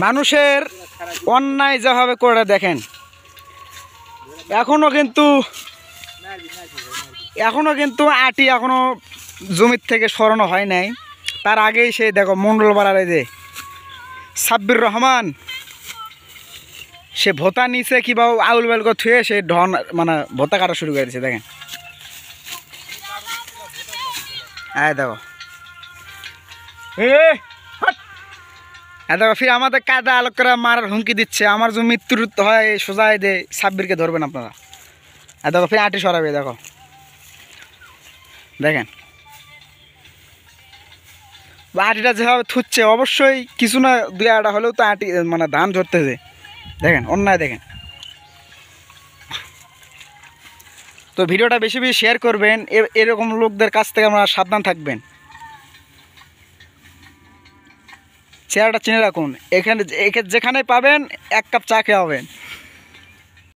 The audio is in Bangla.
মানুষের অন্যায় যেভাবে করে দেখেন, এখনো কিন্তু আটি এখনো জমির থেকে সরানো হয় নাই। তার আগেই সেই দেখো মন্ডলপাড়ার এই যে সাব্বির রহমান, সে ভোতা নিচে কিবা আউল বেল করে থুয়ে সে ঢন মানে ভোতা কাটা শুরু করে দিয়েছে। দেখেন দেখো দেখো ফির আমাদের কাদা আলোক করে মারার হুমকি দিচ্ছে। আমার যে মৃত্যুর হয় সোজাই দে সাব্বিরকে ধরবেন আপনারা। দেখো ফির আটি সরাবে। দেখো দেখেন আটিটা যেভাবে থুচ্ছে, অবশ্যই কিছু না দুই আটা হলেও তো আটি মানে ধান ধরতেছে। দেখেন অন্যায় দেখেন। তো ভিডিওটা বেশি বেশি শেয়ার করবেন, এরকম লোকদের কাছ থেকে আমরা সাবধান থাকবেন। চেহারাটা চিনে রাখুন, যেখানে পাবেন এক কাপ চা খেয়ে হবেন।